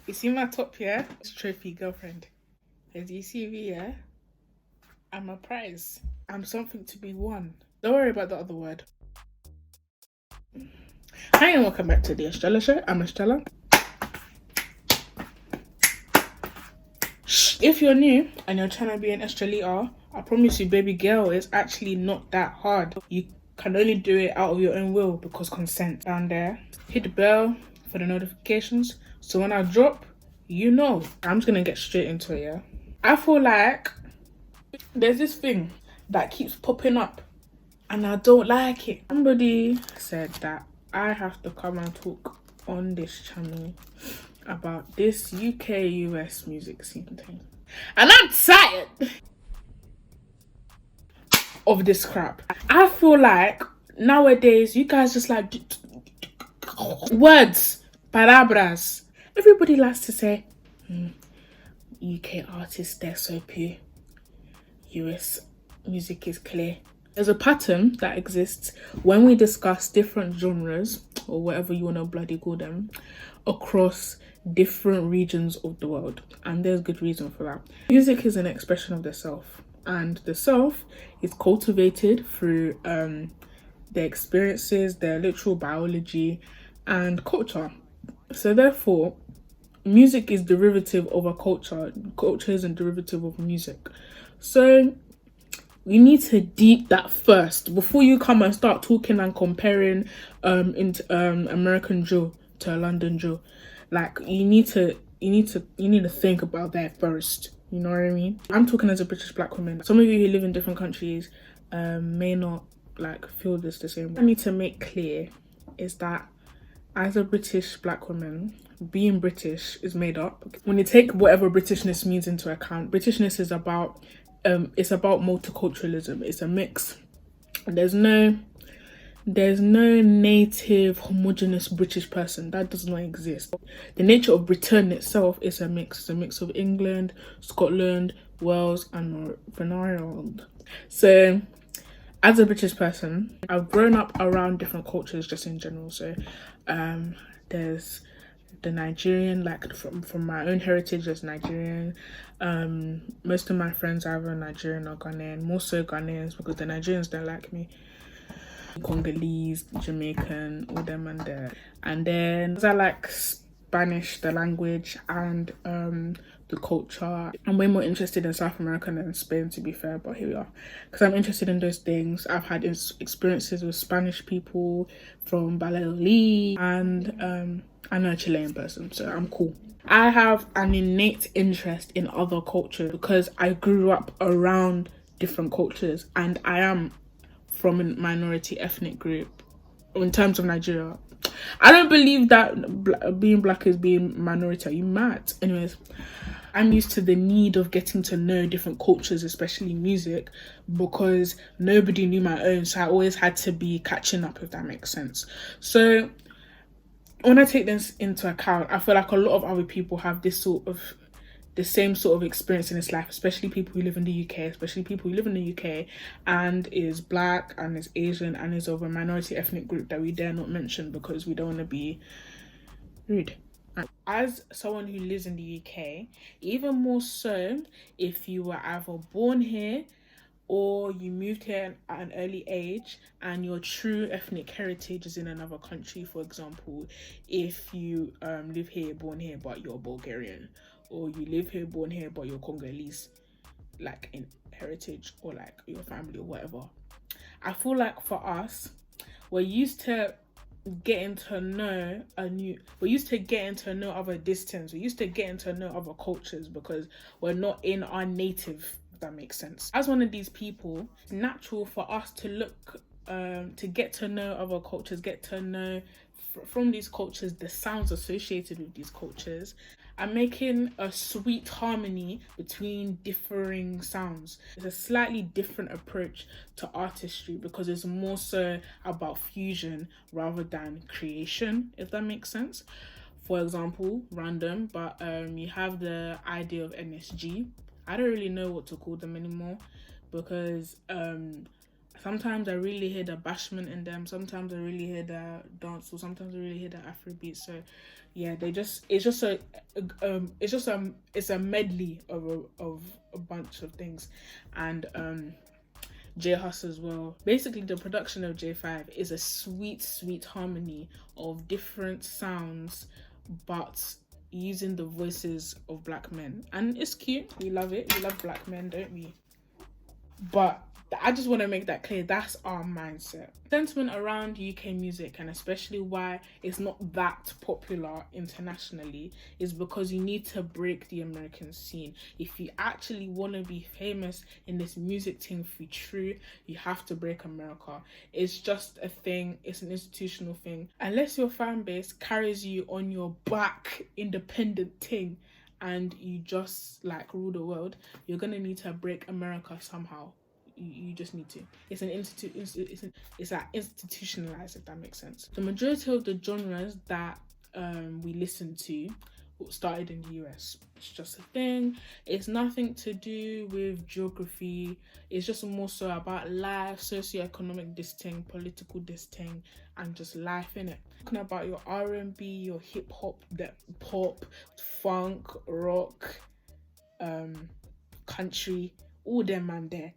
You see my top here? It's trophy girlfriend. As you see me, yeah? I'm a prize. I'm something to be won. Don't worry about the other word. Hi and welcome back to the Estrella Show. I'm Estrella. If you're new and you're trying to be an Estrellita, I promise you, baby girl, it's actually not that hard. You can only do it out of your own will because consent. Down there, hit the bell for the notifications. So when I drop, you know. I'm just gonna get straight into it, yeah? I feel like there's this thing that keeps popping up and I don't like it. Somebody said that I have to come and talk on this channel about this UK US music scene thing. And I'm tired of this crap. I feel like nowadays you guys just like words, palabras. Everybody likes to say UK artists, they're so pure. US music is clear. There's a pattern that exists when we discuss different genres, or whatever you want to bloody call them, across different regions of the world. And there's good reason for that. Music is an expression of the self. And the self is cultivated through their experiences, their literal biology, and culture. So therefore, music is derivative of a culture. Culture is a derivative of music. So you need to deep that first before you come and start talking and comparing American Joe to a London Joe. Like you need to think about that first. You know what I mean? I'm talking as a British black woman. Some of you who live in different countries may not like feel this the same way. What I need to make clear is that as a British black woman, being British is made up. When you take whatever Britishness means into account, Britishness is about it's about multiculturalism. It's a mix. There's no native homogenous British person. That does not exist. The nature of Britain itself is a mix. It's a mix of England, Scotland, Wales, and Northern Ireland. So as a British person, I've grown up around different cultures just in general. So there's the Nigerian, like from my own heritage, there's Nigerian. Most of my friends are either Nigerian or Ghanaian, more so Ghanaians because the Nigerians don't like me. Congolese, Jamaican, all them and there. And then I like Spanish, the language, and the culture. I'm way more interested in South America than Spain, to be fair, but here we are. Because I'm interested in those things. I've had experiences with Spanish people from Valladolid, and I know a Chilean person, so I'm cool. I have an innate interest in other cultures because I grew up around different cultures and I am from a minority ethnic group in terms of Nigeria. I don't believe that being black is being minority. Are you mad? Anyways, I'm used to the need of getting to know different cultures, especially music, because nobody knew my own, so I always had to be catching up, if that makes sense. So when I take this into account, I feel like a lot of other people have the same sort of experience in this life, especially people who live in the UK, and is black and is Asian and is of a minority ethnic group that we dare not mention because we don't want to be rude. As someone who lives in the UK, even more so if you were either born here or you moved here at an early age and your true ethnic heritage is in another country. For example, if you live here, born here, but you're Bulgarian, or you live here, born here, but you're Congolese, like in heritage, or like your family or whatever. I feel like for us, we're used to getting to know other distance. We're used to getting to know other cultures because we're not in our native, if that makes sense. As one of these people, it's natural for us to look to get to know other cultures, get to know from these cultures the sounds associated with these cultures, and making a sweet harmony between differing sounds. It's a slightly different approach to artistry because it's more so about fusion rather than creation, if that makes sense. For example, random, but you have the idea of NSG. I don't really know what to call them anymore because Sometimes I really hear the bashment in them. Sometimes I really hear the dance, or sometimes I really hear the Afrobeat. So, yeah, it's a medley of a bunch of things, and J Hus as well. Basically, the production of J5 is a sweet harmony of different sounds, but using the voices of black men, and it's cute. We love it. We love black men, don't we? But I just want to make that clear. That's our mindset. Sentiment around UK music, and especially why it's not that popular internationally, is because you need to break the American scene. If you actually want to be famous in this music thing for true, you have to break America. It's just a thing. It's an institutional thing. Unless your fan base carries you on your back, independent thing, and you just like rule the world, you're gonna need to break America somehow. You just need to. It's institutionalized, if that makes sense. The majority of the genres that we listen to started in the US. It's just a thing. It's nothing to do with geography. It's just more so about life, socioeconomic this thing, political this thing, and just life in it. Talking about your R&B, your hip hop, the pop, funk, rock, country, all them man there.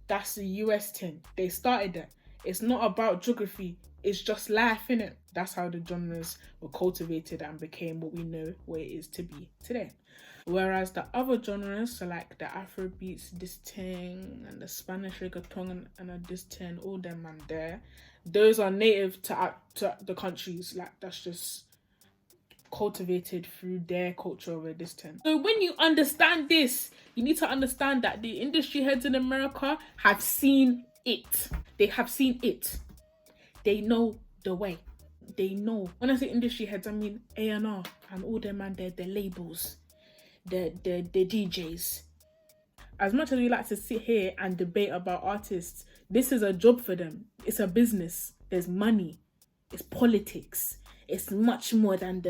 That's the US thing. They started it. It's not about geography. It's just life, innit? That's how the genres were cultivated and became what we know what it is to be today. Whereas the other genres, so like the Afrobeats, this thing, and the Spanish reggaeton and this thing, all them man there, those are native to the countries. Like, that's just cultivated through their culture over this time. So when you understand this, you need to understand that the industry heads in America have seen it. They have seen it. They know the way. They know. When I say industry heads, I mean A&R and all them and the labels, the DJs. As much as we like to sit here and debate about artists, this is a job for them. It's a business. There's money. It's politics. It's much more than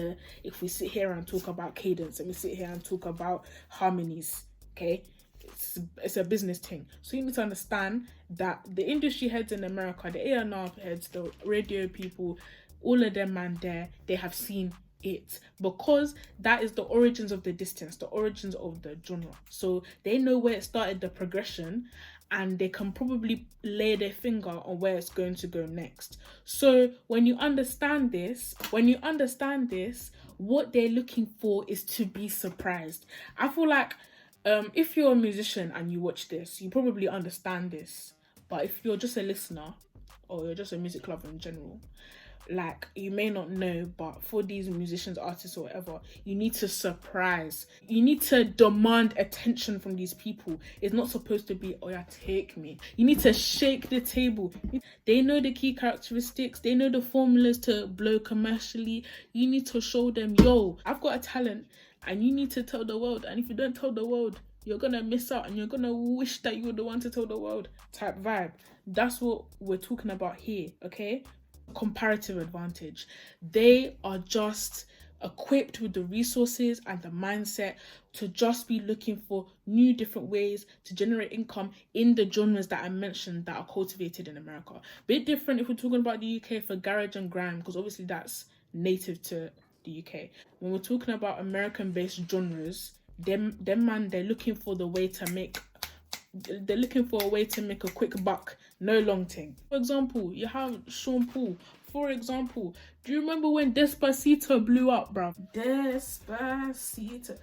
if we sit here and talk about cadence and we sit here and talk about harmonies, okay? It's a business thing. So you need to understand that the industry heads in America, the A&R heads, the radio people, all of them man there, they have seen it, because that is the origins of the distance, the origins of the genre. So they know where it started, the progression, and they can probably lay their finger on where it's going to go next. So when you understand this, what they're looking for is to be surprised. I feel like if you're a musician and you watch this, you probably understand this. But if you're just a listener, or you're just a music lover in general, like, you may not know, but for these musicians, artists, or whatever, you need to surprise. You need to demand attention from these people. It's not supposed to be, oh yeah, take me. You need to shake the table. They know the key characteristics. They know the formulas to blow commercially. You need to show them, yo, I've got a talent, and you need to tell the world. And if you don't tell the world, you're gonna miss out, and you're gonna wish that you were the one to tell the world, type vibe. That's what we're talking about here, okay? Comparative advantage. They are just equipped with the resources and the mindset to just be looking for new different ways to generate income in the genres that I mentioned that are cultivated in America. Bit different if we're talking about the UK for garage and grime, because obviously that's native to the UK. When we're talking about American-based genres, them man, they're looking for a way to make a quick buck, no long thing. For example, you have Sean Paul. For example, do you remember when Despacito blew up, bruv? Despacito,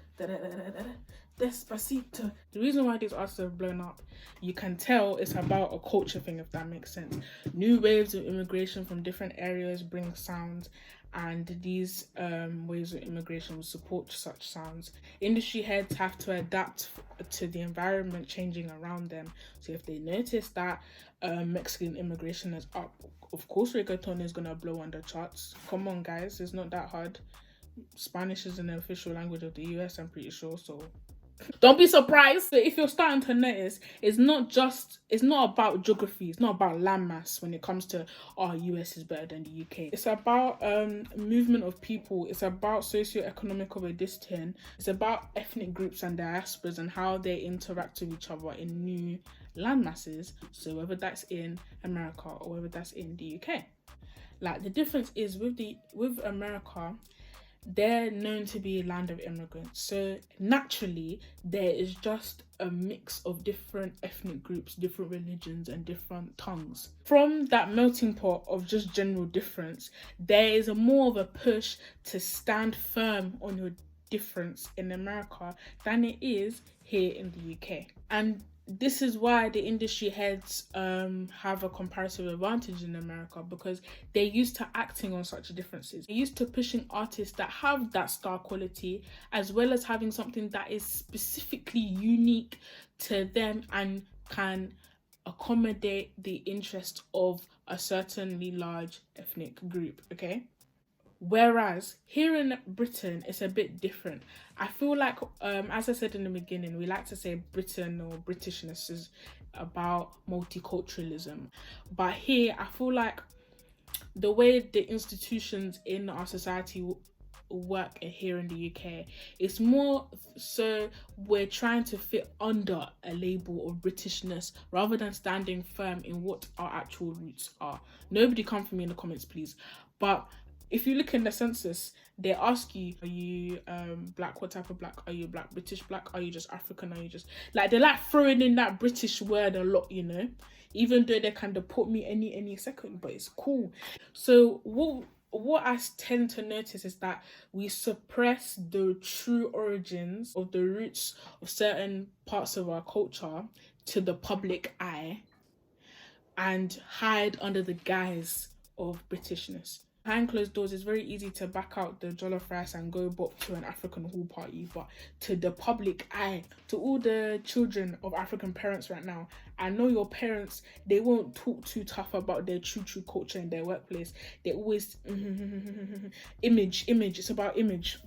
Despacito. The reason why these artists have blown up, you can tell it's about a culture thing, if that makes sense. New waves of immigration from different areas bring sounds, and these waves of immigration will support such sounds. Industry heads have to adapt to the environment changing around them. So if they notice that Mexican immigration is up, of course reggaeton is gonna blow on the charts. Come on guys, it's not that hard. Spanish is an official language of the US, I'm pretty sure, so Don't be surprised if you're starting to notice it's not about geography, it's not about landmass when it comes to US is better than the UK. It's about movement of people, it's about socio-economic existence, it's about ethnic groups and diasporas and how they interact with each other in new landmasses. So whether that's in America or whether that's in the UK. Like the difference is with America, they're known to be a land of immigrants. So naturally, there is just a mix of different ethnic groups, different religions, and different tongues. From that melting pot of just general difference, there is a more of a push to stand firm on your difference in America than it is here in the UK. And this is why the industry heads have a comparative advantage in America, because they're used to acting on such differences. They're used to pushing artists that have that star quality, as well as having something that is specifically unique to them and can accommodate the interest of a certainly large ethnic group, okay? Whereas here in Britain, it's a bit different. I feel like, as I said in the beginning, we like to say Britain or Britishness is about multiculturalism. But here, I feel like the way the institutions in our society work here in the UK, it's more so we're trying to fit under a label of Britishness rather than standing firm in what our actual roots are. Nobody come for me in the comments, please. But if you look in the census, they ask you, are you black? What type of black? Are you black? British black? Are you just African? Are you just... Like, they like throwing in that British word a lot, you know? Even though they kind of put me any second, but it's cool. So what I tend to notice is that we suppress the true origins of the roots of certain parts of our culture to the public eye and hide under the guise of Britishness. Behind closed doors, it's very easy to back out the jollof rice and go bop to an African hall party, but to the public eye, to all the children of African parents right now, I know your parents, they won't talk too tough about their true culture in their workplace. They always image, it's about image.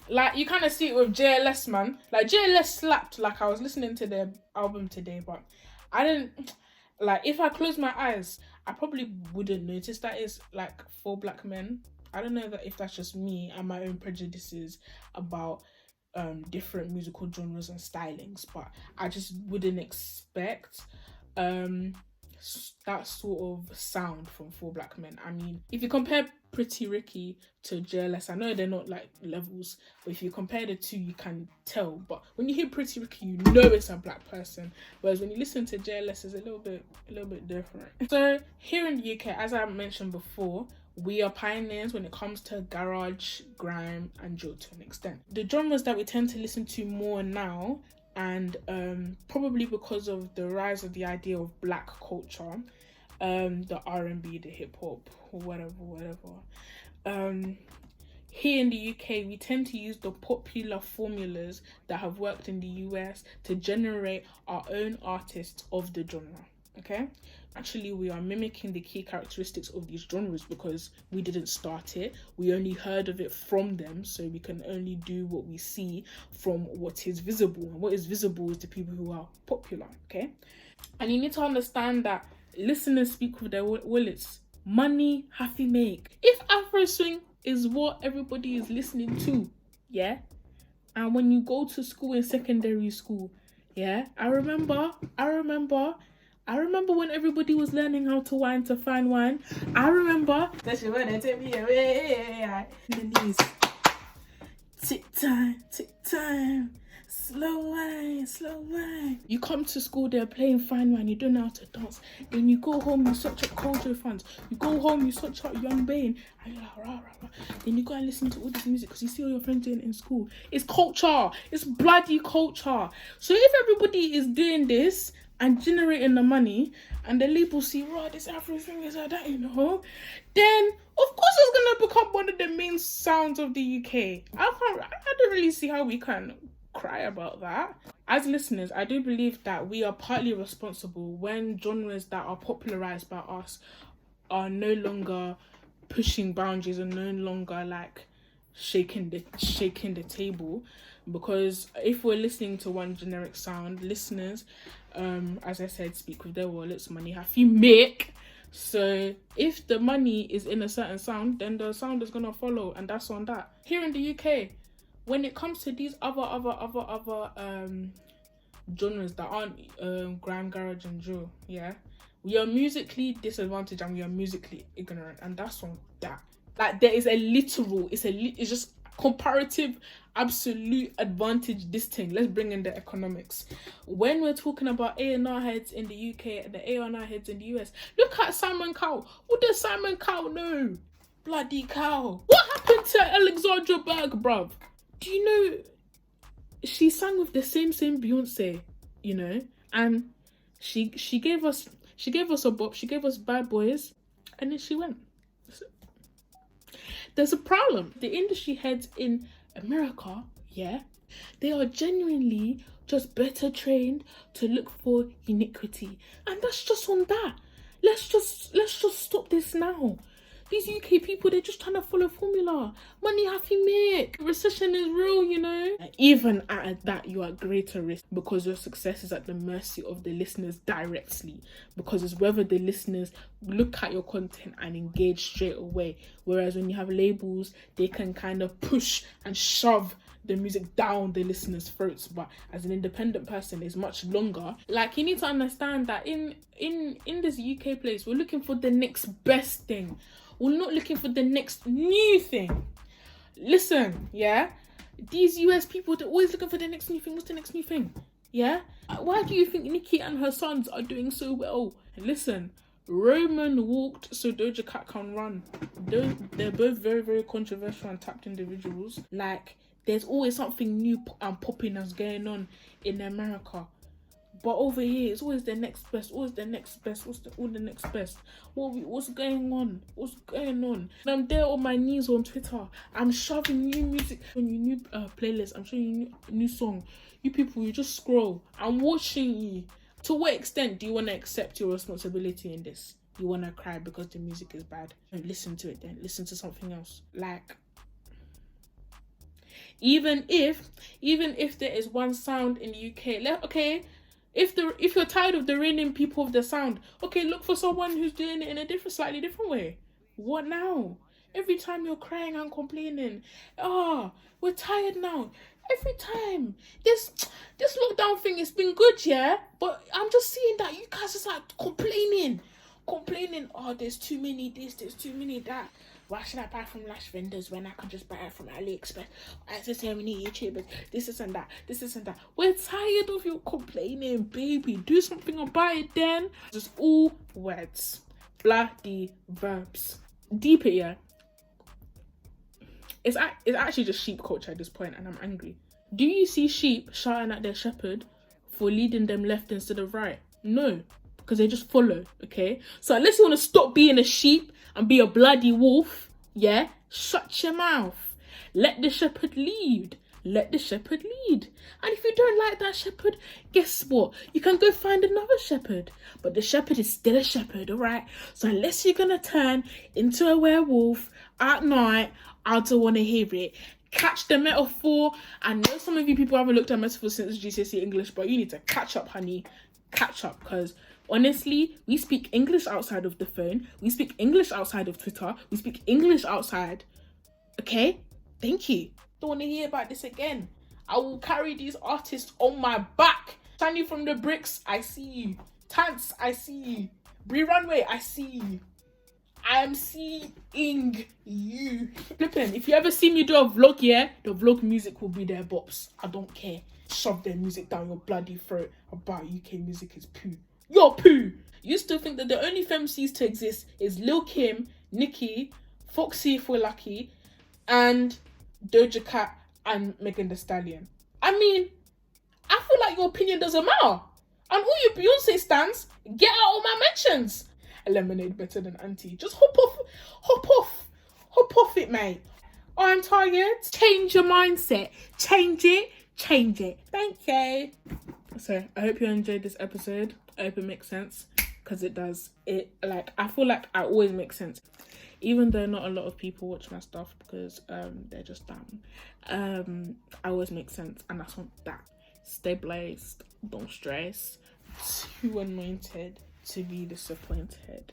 Like, you kind of see it with JLS, man. Like, JLS slapped. Like, I was listening to their album today, but I didn't... Like, if I close my eyes, I probably wouldn't notice that it's like 4 black men. I don't know if that's just me and my own prejudices about different musical genres and stylings, but I just wouldn't expect that sort of sound from 4 black men. I mean, if you compare Pretty Ricky to JLS, I know they're not like levels, but if you compare the two, you can tell. But when you hear Pretty Ricky, you know it's a black person, whereas when you listen to JLS, it's a little bit different. So here in the UK, as I mentioned before, we are pioneers when it comes to garage, grime, and drill to an extent. The genres that we tend to listen to more now, and probably because of the rise of the idea of black culture, the R&B, the hip hop, whatever. Here in the UK, we tend to use the popular formulas that have worked in the US to generate our own artists of the genre, okay? Actually, we are mimicking the key characteristics of these genres because we didn't start it. We only heard of it from them, so we can only do what we see from what is visible. And what is visible is the people who are popular, okay? And you need to understand that listeners speak with their wallets. Money have to make. If Afro swing is what everybody is listening to, yeah, and when you go to school in secondary school, yeah, I remember when everybody was learning how to wine to fine wine. I remember that she wanna take me away. Tick time. Slow wine. You come to school, they're playing fine wine, you don't know how to dance. Then you go home, you search up Kojo fans. You go home, you search up Young Bane. And you're like, rah. Then you go and listen to all this music because you see all your friends doing it in school. It's culture. It's bloody culture. So if everybody is doing this and generating the money, and the label see, raw, this everything is like that, you know, then of course it's gonna become one of the main sounds of the UK. I don't really see how we can cry about that. As listeners, I do believe that we are partly responsible when genres that are popularized by us are no longer pushing boundaries and no longer like shaking the table, because if we're listening to one generic sound, listeners, as I said, speak with their wallets, money have you make. So if the money is in a certain sound, then the sound is gonna follow, and that's on that. Here in the UK, when it comes to these other genres that aren't grime, garage and drill, yeah, we are musically disadvantaged and we are musically ignorant, and that's on that. Like, there is a literal, it's just comparative absolute advantage. This thing, let's bring in the economics. When we're talking about A&R heads in the UK and the A&R heads in the US, look at Simon Cowell. What does Simon Cowell know? Bloody cow. What happened to Alexandra Berg, bruv? Do you know she sang with the same Beyonce, you know, and she gave us a bop, she gave us Bad Boys, and then she went. There's a problem. The industry heads in America, yeah, they are genuinely just better trained to look for iniquity, and that's just on that. Let's just stop this now. These UK people, they're just trying to follow formula. Money happy make. Recession is real, you know. Even at that, you are at greater risk because your success is at the mercy of the listeners directly. Because it's whether the listeners look at your content and engage straight away. Whereas when you have labels, they can kind of push and shove the music down the listeners' throats. But as an independent person, it's much longer. Like, you need to understand that in this UK place, we're looking for the next best thing. We're not looking for the next new thing. Listen, yeah? These US people, they're always looking for the next new thing. What's the next new thing? Yeah? Why do you think Nicki and her sons are doing so well? Listen, Roman walked so Doja Cat can run. They're both very, very controversial and tapped individuals. Like, there's always something new and popping that's going on in America. But over here, it's always the next best. Always the next best. What's the next best? What's going on? What's going on? And I'm there on my knees on Twitter. I'm shoving new music on your new playlist. I'm showing you new song. You people, you just scroll. I'm watching you. To what extent do you want to accept your responsibility in this? You want to cry because the music is bad? Don't listen to it then. Listen to something else. Like, even if there is one sound in the UK, okay. If you're tired of the reigning people of the sound, okay, look for someone who's doing it in a slightly different way. What now? Every time you're crying and complaining, we're tired now. Every time. This lockdown thing has been good, yeah? But I'm just seeing that you guys are like complaining. There's too many this, there's too many that. Why should I buy from Lash vendors when I can just buy it from AliExpress? I just say we need YouTubers, this and that. We're tired of you complaining, baby. Do something about it then. Just all words. Bloody verbs. Deep it, yeah. It's actually just sheep culture at this point, and I'm angry. Do you see sheep shouting at their shepherd for leading them left instead of right? No. Because they just follow, okay? So unless you want to stop being a sheep and be a bloody wolf, yeah, shut your mouth. Let the shepherd lead. And if you don't like that shepherd, guess what? You can go find another shepherd. But the shepherd is still a shepherd, all right? So unless you're going to turn into a werewolf at night, I don't want to hear it. Catch the metaphor. I know some of you people haven't looked at metaphors since GCSE English, but you need to catch up, honey. Catch up, because honestly, we speak English outside of the phone. We speak English outside of Twitter. We speak English outside. Okay? Thank you. Don't want to hear about this again. I will carry these artists on my back. Shiny from the bricks, I see you. Tance, I see you. Bree Runway, I see you. I am seeing you. Flippin', if you ever see me do a vlog, yeah, the vlog music will be there, bops. I don't care. Shove their music down your bloody throat about UK music is poo. You're poo. You still think that the only femcs to exist is Lil Kim, Nicki, Foxy if we're lucky, and Doja Cat and Megan Thee Stallion. I mean, I feel like your opinion doesn't matter. And all you Beyonce stans, get out of my mentions. A lemonade better than auntie. Just hop off it, mate. I'm tired. Change your mindset. Change it. Thank you. So I hope you enjoyed this episode. I hope it makes sense, because it does. I feel like I always make sense. Even though not a lot of people watch my stuff because they're just dumb, I always make sense, and that's on that. Stay blessed, don't stress. Too anointed to be disappointed.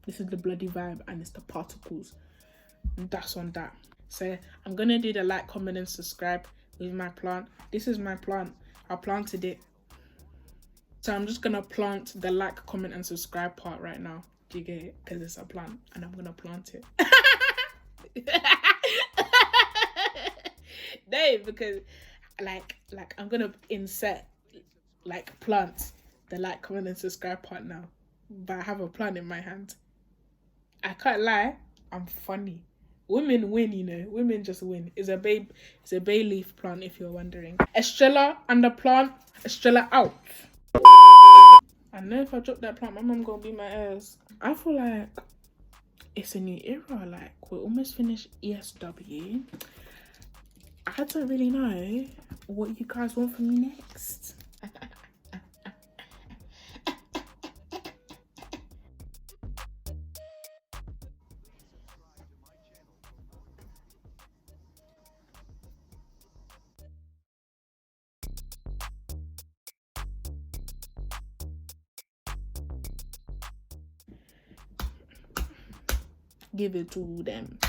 This is the bloody vibe, and it's the particles. And that's on that. So I'm gonna do the like, comment, and subscribe with my plant. This is my plant. I planted it. So I'm just gonna plant the like, comment, and subscribe part right now. Do you get it? Because it's a plant, and I'm gonna plant it. No, because like I'm gonna insert like plant the like, comment, and subscribe part now. But I have a plant in my hand. I can't lie, I'm funny. Women win, you know. Women just win. It's a bay leaf plant, if you're wondering. Estrella and the plant. Estrella out. I know if I drop that plant, my mum gonna beat my ass. I feel like it's a new era. Like, we're almost finished ESW. I don't really know what you guys want from me next. Give it to them.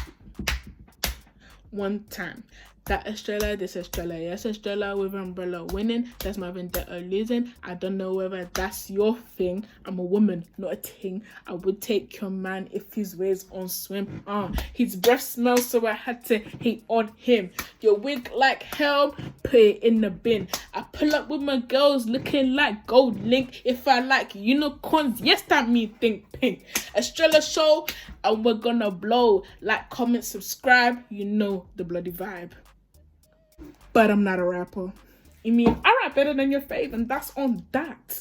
One time. That Estrella, this Estrella. Yes, Estrella with umbrella winning. That's my vendetta losing. I don't know whether that's your thing. I'm a woman, not a thing. I would take your man if his ways on swim. His breath smells, so I had to hate on him. Your wig like hell, put it in the bin. I pull up with my girls looking like gold link. If I like unicorns, yes, that me think pink. TheEstrellaShow, and we're gonna blow. Like, comment, subscribe. You know the bloody vibe. But I'm not a rapper. You mean I rap better than your fave, and that's on that.